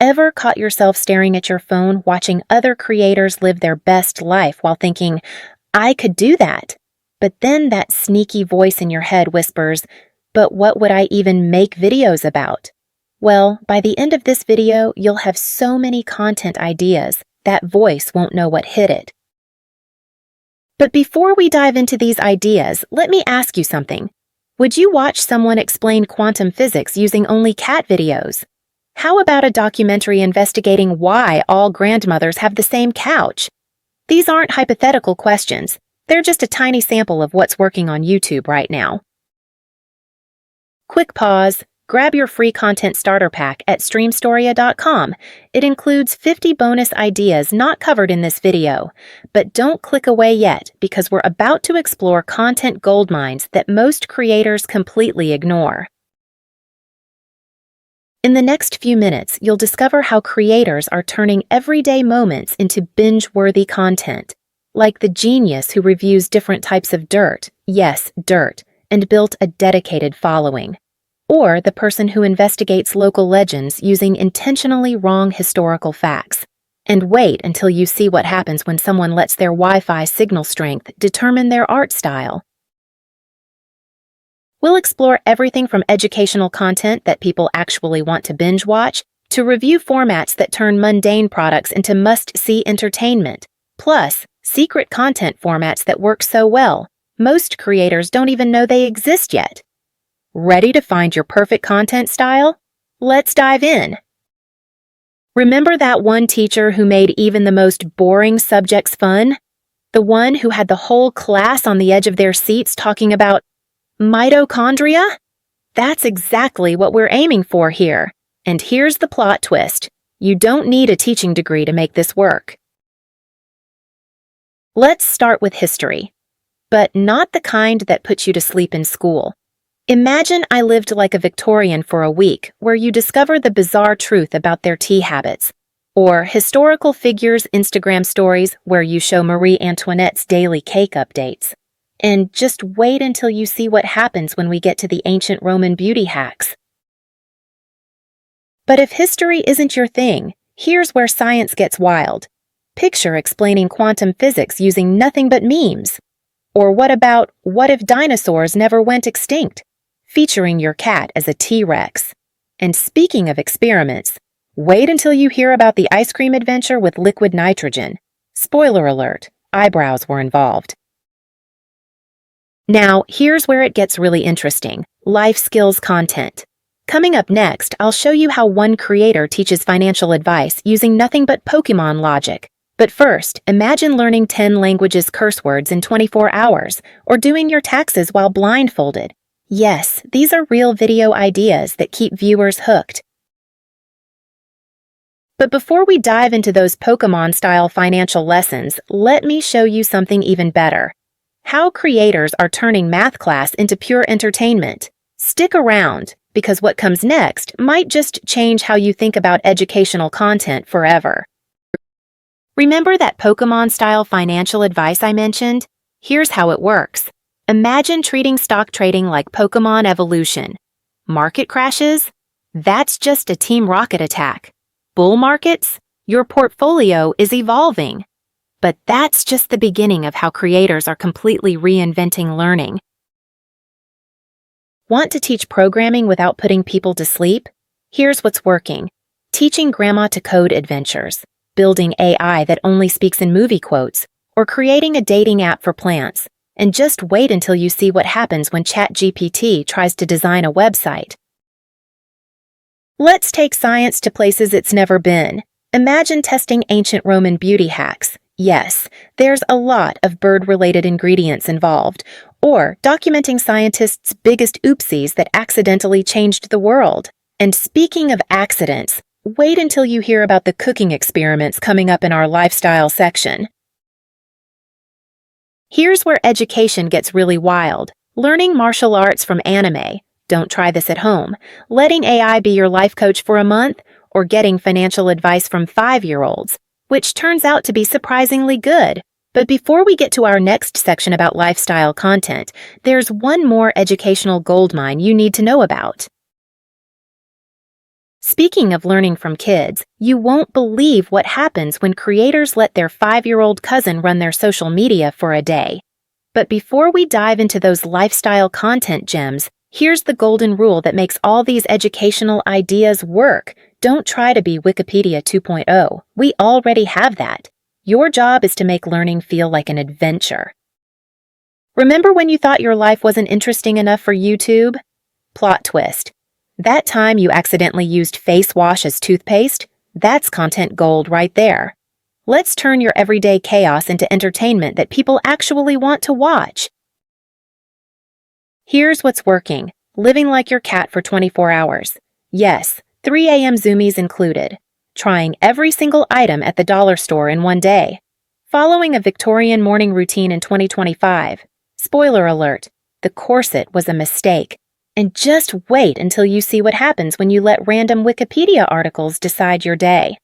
Ever caught yourself staring at your phone, watching other creators live their best life while thinking, I could do that? But then that sneaky voice in your head whispers, but what would I even make videos about? Well, by the end of this video, you'll have so many content ideas, that voice won't know what hit it. But before we dive into these ideas, let me ask you something. Would you watch someone explain quantum physics using only cat videos? How about a documentary investigating why all grandmothers have the same couch? These aren't hypothetical questions. They're just a tiny sample of what's working on YouTube right now. Quick pause. Grab your free content starter pack at streamstoria.com. It includes 50 bonus ideas not covered in this video. But don't click away yet, because we're about to explore content goldmines that most creators completely ignore. In the next few minutes, you'll discover how creators are turning everyday moments into binge-worthy content, like the genius who reviews different types of dirt, yes, dirt, and built a dedicated following. Or the person who investigates local legends using intentionally wrong historical facts. And wait until you see what happens when someone lets their Wi-Fi signal strength determine their art style. We'll explore everything from educational content that people actually want to binge watch to review formats that turn mundane products into must-see entertainment. Plus, secret content formats that work so well, most creators don't even know they exist yet. Ready to find your perfect content style? Let's dive in. Remember that one teacher who made even the most boring subjects fun? The one who had the whole class on the edge of their seats talking about mitochondria? That's exactly what we're aiming for here. And here's the plot twist. You don't need a teaching degree to make this work. Let's start with history, but not the kind that puts you to sleep in school. Imagine I lived like a Victorian for a week, where you discover the bizarre truth about their tea habits, or historical figures Instagram stories where you show Marie Antoinette's daily cake updates. And just wait until you see what happens when we get to the ancient Roman beauty hacks. But if history isn't your thing, here's where science gets wild. Picture explaining quantum physics using nothing but memes. Or what if dinosaurs never went extinct? Featuring your cat as a T-Rex. And speaking of experiments, wait until you hear about the ice cream adventure with liquid nitrogen. Spoiler alert, eyebrows were involved. Now, here's where it gets really interesting. Life skills content. Coming up next, I'll show you how one creator teaches financial advice using nothing but Pokemon logic. But first, imagine learning 10 languages curse words in 24 hours, or doing your taxes while blindfolded. Yes, these are real video ideas that keep viewers hooked. But before we dive into those Pokemon-style financial lessons, let me show you something even better. How creators are turning math class into pure entertainment. Stick around, because what comes next might just change how you think about educational content forever. Remember that Pokemon-style financial advice I mentioned? Here's how it works. Imagine treating stock trading like Pokemon evolution. Market crashes? That's just a Team Rocket attack. Bull markets? Your portfolio is evolving. But that's just the beginning of how creators are completely reinventing learning. Want to teach programming without putting people to sleep? Here's what's working. Teaching grandma to code adventures, building AI that only speaks in movie quotes, or creating a dating app for plants. And just wait until you see what happens when ChatGPT tries to design a website. Let's take science to places it's never been. Imagine testing ancient Roman beauty hacks. Yes, there's a lot of bird-related ingredients involved. Or documenting scientists' biggest oopsies that accidentally changed the world. And speaking of accidents, wait until you hear about the cooking experiments coming up in our lifestyle section. Here's where education gets really wild. Learning martial arts from anime. Don't try this at home. Letting AI be your life coach for a month, or getting financial advice from 5-year-olds, which turns out to be surprisingly good. But before we get to our next section about lifestyle content, there's one more educational goldmine you need to know about. Speaking of learning from kids, you won't believe what happens when creators let their 5-year-old cousin run their social media for a day. But before we dive into those lifestyle content gems, here's the golden rule that makes all these educational ideas work. Don't try to be Wikipedia 2.0. We already have that. Your job is to make learning feel like an adventure. Remember when you thought your life wasn't interesting enough for YouTube? Plot twist. That time you accidentally used face wash as toothpaste? That's content gold right there. Let's turn your everyday chaos into entertainment that people actually want to watch. Here's what's working. Living like your cat for 24 hours. Yes, 3 a.m. zoomies included. Trying every single item at the dollar store in one day. Following a Victorian morning routine in 2025. Spoiler alert, the corset was a mistake. And just wait until you see what happens when you let random Wikipedia articles decide your day.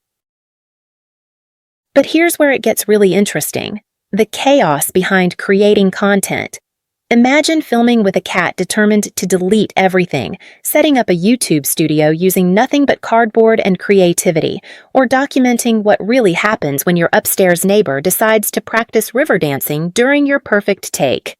But here's where it gets really interesting. The chaos behind creating content. Imagine filming with a cat determined to delete everything, setting up a YouTube studio using nothing but cardboard and creativity, or documenting what really happens when your upstairs neighbor decides to practice river dancing during your perfect take.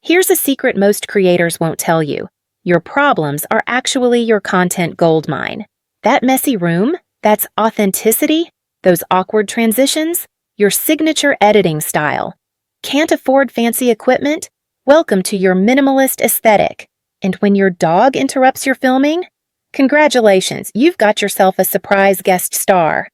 Here's a secret most creators won't tell you. Your problems are actually your content goldmine. That messy room, that's authenticity, those awkward transitions, your signature editing style. Can't afford fancy equipment? Welcome to your minimalist aesthetic. And when your dog interrupts your filming? Congratulations, you've got yourself a surprise guest star.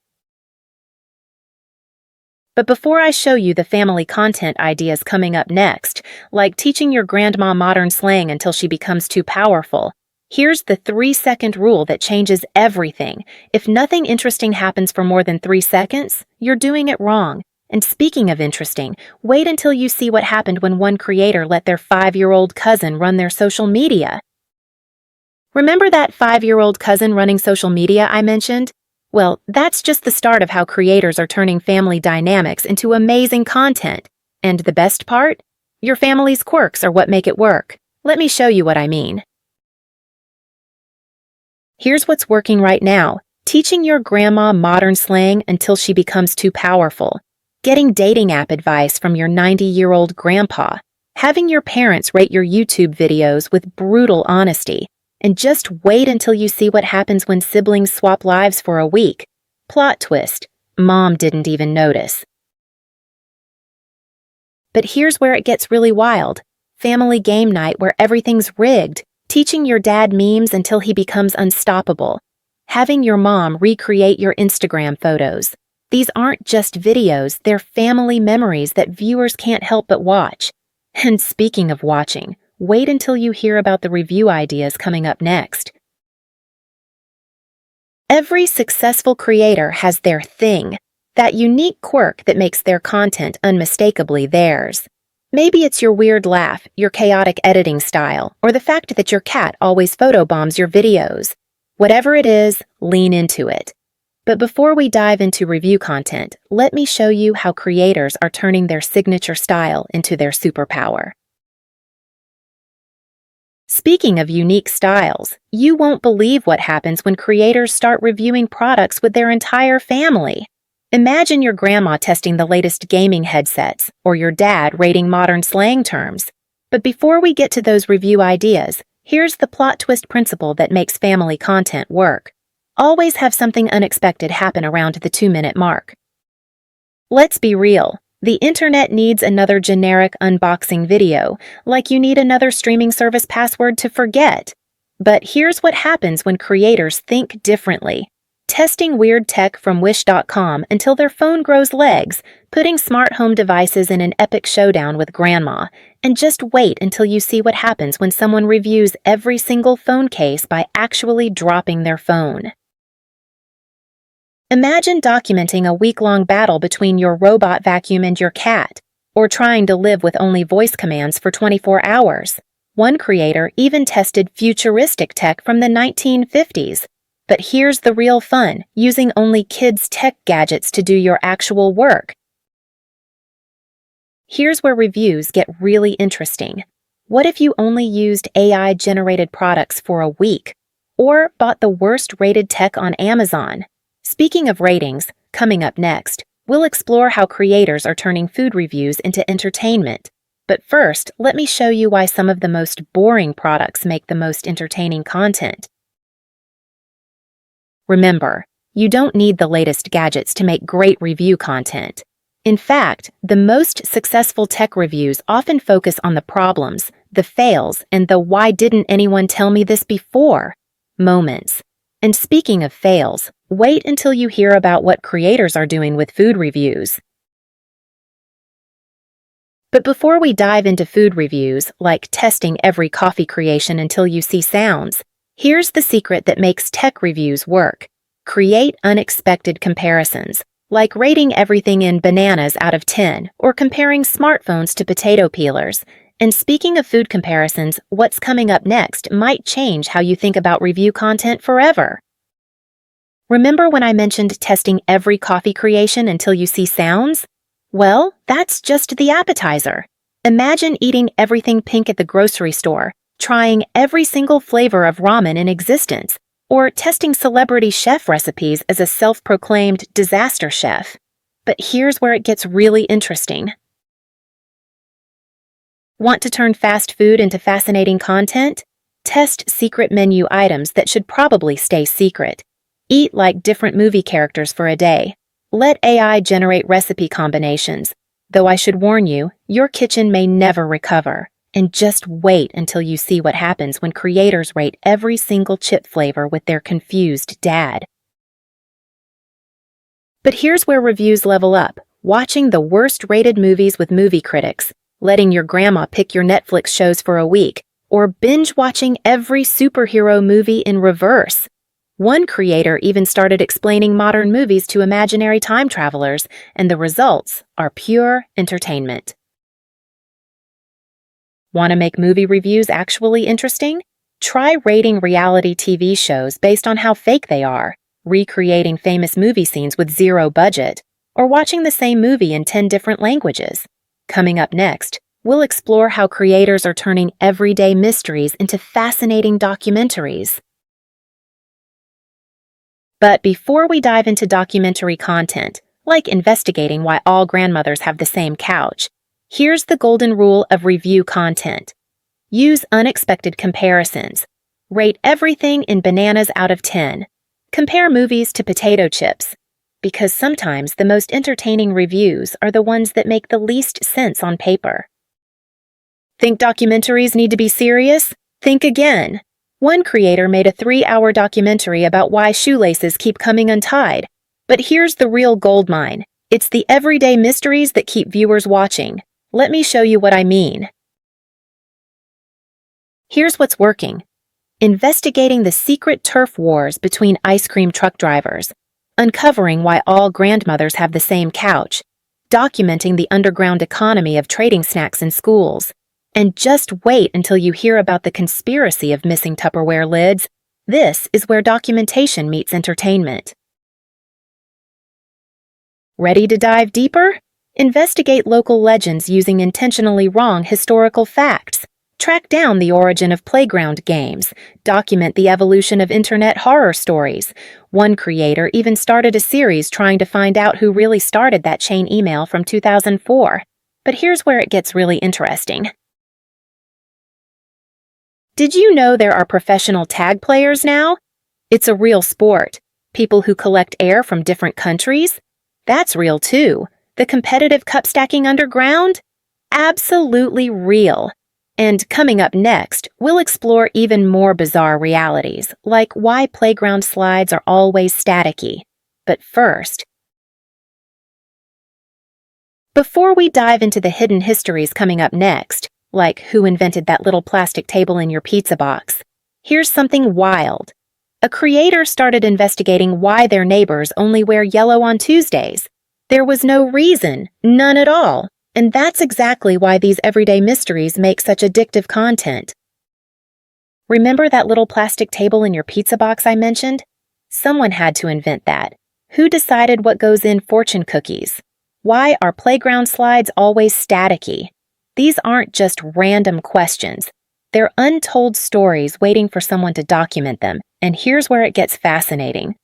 But before I show you the family content ideas coming up next, like teaching your grandma modern slang until she becomes too powerful, here's the 3-second rule that changes everything. If nothing interesting happens for more than 3 seconds, you're doing it wrong. And speaking of interesting, wait until you see what happened when one creator let their 5-year-old cousin run their social media. Remember that 5-year-old cousin running social media I mentioned? Well, that's just the start of how creators are turning family dynamics into amazing content. And the best part? Your family's quirks are what make it work. Let me show you what I mean. Here's what's working right now. Teaching your grandma modern slang until she becomes too powerful. Getting dating app advice from your 90-year-old grandpa. Having your parents rate your YouTube videos with brutal honesty. And just wait until you see what happens when siblings swap lives for a week. Plot twist. Mom didn't even notice. But here's where it gets really wild. Family game night where everything's rigged. Teaching your dad memes until he becomes unstoppable. Having your mom recreate your Instagram photos. These aren't just videos, they're family memories that viewers can't help but watch. And speaking of watching, wait until you hear about the review ideas coming up next. Every successful creator has their thing, that unique quirk that makes their content unmistakably theirs. Maybe it's your weird laugh, your chaotic editing style, or the fact that your cat always photobombs your videos. Whatever it is, lean into it. But before we dive into review content, let me show you how creators are turning their signature style into their superpower. Speaking of unique styles, you won't believe what happens when creators start reviewing products with their entire family. Imagine your grandma testing the latest gaming headsets, or your dad rating modern slang terms. But before we get to those review ideas, here's the plot twist principle that makes family content work. Always have something unexpected happen around the 2-minute mark. Let's be real. The internet needs another generic unboxing video, like you need another streaming service password to forget. But here's what happens when creators think differently. Testing weird tech from Wish.com until their phone grows legs, putting smart home devices in an epic showdown with grandma, and just wait until you see what happens when someone reviews every single phone case by actually dropping their phone. Imagine documenting a week-long battle between your robot vacuum and your cat, or trying to live with only voice commands for 24 hours. One creator even tested futuristic tech from the 1950s. But here's the real fun, using only kids' tech gadgets to do your actual work. Here's where reviews get really interesting. What if you only used AI-generated products for a week? or bought the worst-rated tech on Amazon. Speaking of ratings, coming up next, we'll explore how creators are turning food reviews into entertainment. But first, let me show you why some of the most boring products make the most entertaining content. Remember, you don't need the latest gadgets to make great review content. In fact, the most successful tech reviews often focus on the problems, the fails, and the "why didn't anyone tell me this before" moments. And speaking of fails, wait until you hear about what creators are doing with food reviews. But before we dive into food reviews, like testing every coffee creation until you see sounds, here's the secret that makes tech reviews work. Create unexpected comparisons, like rating everything in bananas out of 10 or comparing smartphones to potato peelers. And speaking of food comparisons, what's coming up next might change how you think about review content forever. Remember when I mentioned testing every coffee creation until you see sounds? Well, that's just the appetizer. Imagine eating everything pink at the grocery store, trying every single flavor of ramen in existence, or testing celebrity chef recipes as a self-proclaimed disaster chef. But here's where it gets really interesting. Want to turn fast food into fascinating content? Test secret menu items that should probably stay secret. Eat like different movie characters for a day. Let AI generate recipe combinations, though I should warn you, your kitchen may never recover. And just wait until you see what happens when creators rate every single chip flavor with their confused dad. But here's where reviews level up. Watching the worst-rated movies with movie critics, letting your grandma pick your Netflix shows for a week, or binge-watching every superhero movie in reverse. One creator even started explaining modern movies to imaginary time travelers, and the results are pure entertainment. Want to make movie reviews actually interesting? Try rating reality TV shows based on how fake they are, recreating famous movie scenes with zero budget, or watching the same movie in 10 different languages. Coming up next, we'll explore how creators are turning everyday mysteries into fascinating documentaries. But before we dive into documentary content, like investigating why all grandmothers have the same couch, here's the golden rule of review content. Use unexpected comparisons. Rate everything in bananas out of 10. Compare movies to potato chips. Because sometimes the most entertaining reviews are the ones that make the least sense on paper. Think documentaries need to be serious? Think again. One creator made a 3-hour documentary about why shoelaces keep coming untied. But here's the real goldmine. It's the everyday mysteries that keep viewers watching. Let me show you what I mean. Here's what's working. Investigating the secret turf wars between ice cream truck drivers. Uncovering why all grandmothers have the same couch. Documenting the underground economy of trading snacks in schools. And just wait until you hear about the conspiracy of missing Tupperware lids. This is where documentation meets entertainment. Ready to dive deeper? Investigate local legends using intentionally wrong historical facts. Track down the origin of playground games. Document the evolution of internet horror stories. One creator even started a series trying to find out who really started that chain email from 2004. But here's where it gets really interesting. Did you know there are professional tag players now? It's a real sport. People who collect air from different countries? That's real too. The competitive cup stacking underground? Absolutely real. And coming up next, we'll explore even more bizarre realities, like why playground slides are always staticky. But first, before we dive into the hidden histories coming up next, like who invented that little plastic table in your pizza box, here's something wild. A creator started investigating why their neighbors only wear yellow on Tuesdays. There was no reason, none at all. And that's exactly why these everyday mysteries make such addictive content. Remember that little plastic table in your pizza box I mentioned? Someone had to invent that. Who decided what goes in fortune cookies? Why are playground slides always staticky? These aren't just random questions. They're untold stories waiting for someone to document them, and here's where it gets fascinating.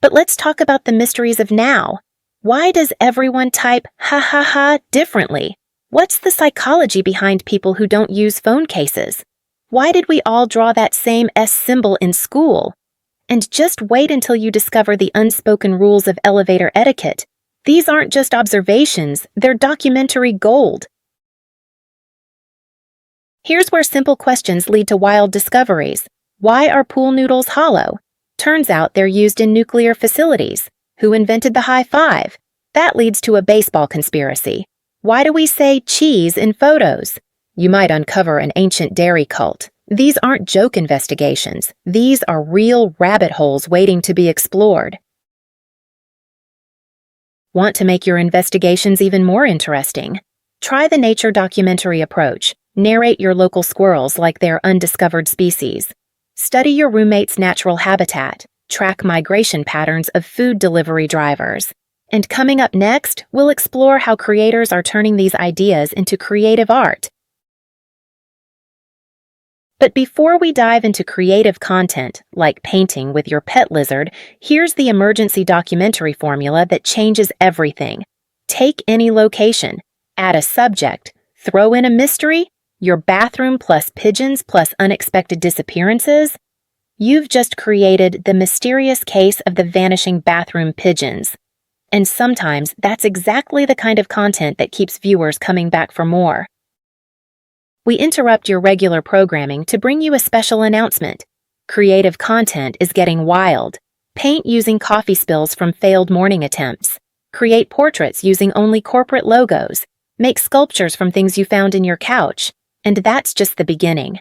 But let's talk about the mysteries of now. Why does everyone type ha ha ha differently? What's the psychology behind people who don't use phone cases? Why did we all draw that same S symbol in school? And just wait until you discover the unspoken rules of elevator etiquette. These aren't just observations, they're documentary gold. Here's where simple questions lead to wild discoveries. Why are pool noodles hollow? Turns out they're used in nuclear facilities. Who invented the high five? That leads to a baseball conspiracy. Why do we say cheese in photos? You might uncover an ancient dairy cult. These aren't joke investigations. These are real rabbit holes waiting to be explored. Want to make your investigations even more interesting? Try the nature documentary approach. Narrate your local squirrels like they're undiscovered species. Study your roommate's natural habitat. Track migration patterns of food delivery drivers. And coming up next, we'll explore how creators are turning these ideas into creative art. But before we dive into creative content, like painting with your pet lizard, here's the emergency documentary formula that changes everything. Take any location, add a subject, throw in a mystery, your bathroom plus pigeons plus unexpected disappearances. You've just created the mysterious case of the vanishing bathroom pigeons. And sometimes that's exactly the kind of content that keeps viewers coming back for more. We interrupt your regular programming to bring you a special announcement. Creative content is getting wild. Paint using coffee spills from failed morning attempts. Create portraits using only corporate logos. Make sculptures from things you found in your couch. And that's just the beginning.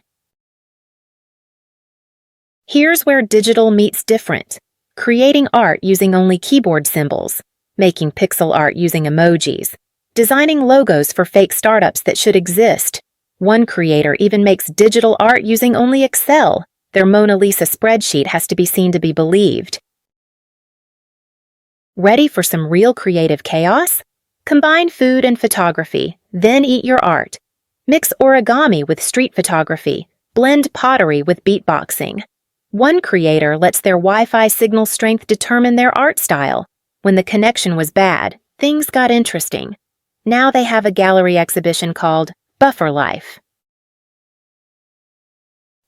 Here's where digital meets different. Creating art using only keyboard symbols. Making pixel art using emojis. Designing logos for fake startups that should exist. One creator even makes digital art using only Excel. Their Mona Lisa spreadsheet has to be seen to be believed. Ready for some real creative chaos? Combine food and photography, then eat your art. Mix origami with street photography. Blend pottery with beatboxing. One creator lets their Wi-Fi signal strength determine their art style. When the connection was bad, things got interesting. Now they have a gallery exhibition called Buffer Life.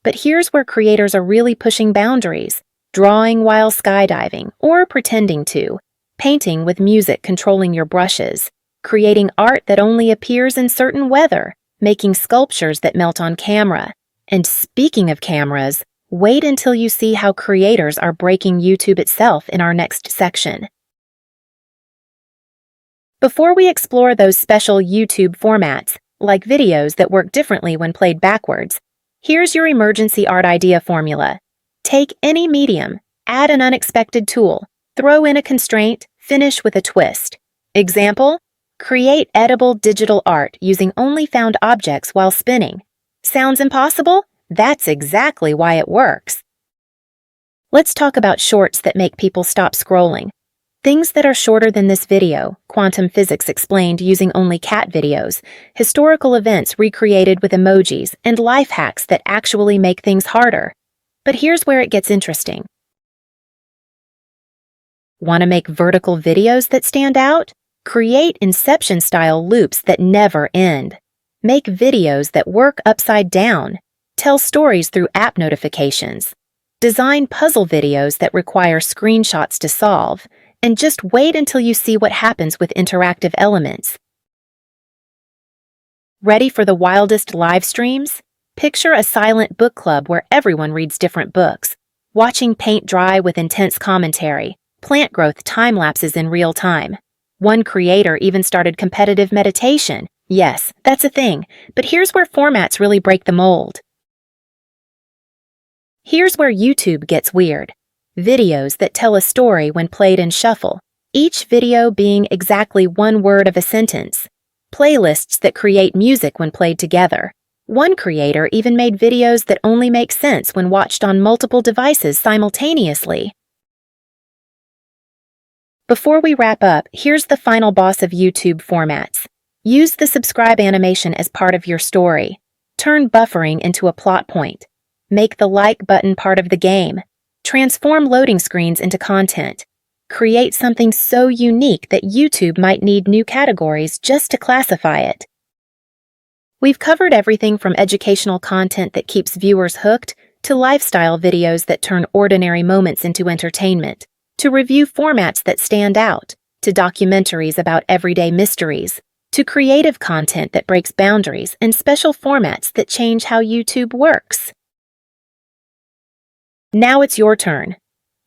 But here's where creators are really pushing boundaries. Drawing while skydiving, or pretending to. Painting with music controlling your brushes. Creating art that only appears in certain weather. Making sculptures that melt on camera. And speaking of cameras, wait until you see how creators are breaking YouTube itself in our next section. Before we explore those special YouTube formats, like videos that work differently when played backwards, here's your emergency art idea formula. Take any medium, add an unexpected tool, throw in a constraint, finish with a twist. Example: create edible digital art using only found objects while spinning. Sounds impossible? That's exactly why it works. Let's talk about shorts that make people stop scrolling. Things that are shorter than this video, quantum physics explained using only cat videos, historical events recreated with emojis, and life hacks that actually make things harder. But here's where it gets interesting. Want to make vertical videos that stand out? Create Inception-style loops that never end. Make videos that work upside down. Tell stories through app notifications. Design puzzle videos that require screenshots to solve. And just wait until you see what happens with interactive elements. Ready for the wildest live streams? Picture a silent book club where everyone reads different books, watching paint dry with intense commentary, plant growth time lapses in real time. One creator even started competitive meditation. Yes, that's a thing, but here's where formats really break the mold. Here's where YouTube gets weird. Videos that tell a story when played in shuffle, each video being exactly one word of a sentence. Playlists that create music when played together. One creator even made videos that only make sense when watched on multiple devices simultaneously. Before we wrap up, here's the final boss of YouTube formats. Use the subscribe animation as part of your story. Turn buffering into a plot point. Make the like button part of the game. Transform loading screens into content. Create something so unique that YouTube might need new categories just to classify it. We've covered everything from educational content that keeps viewers hooked to lifestyle videos that turn ordinary moments into entertainment, to review formats that stand out, to documentaries about everyday mysteries, to creative content that breaks boundaries and special formats that change how YouTube works. Now it's your turn.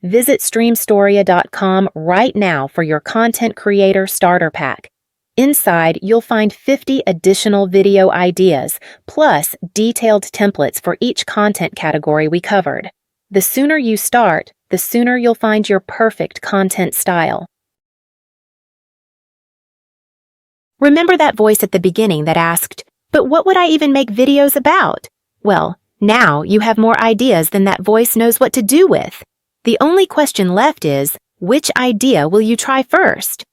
Visit streamstoria.com right now for your content creator starter pack. Inside, you'll find 50 additional video ideas, plus detailed templates for each content category we covered. The sooner you start, the sooner you'll find your perfect content style. Remember that voice at the beginning that asked, "But what would I even make videos about?" Well, now you have more ideas than that voice knows what to do with. The only question left is, which idea will you try first?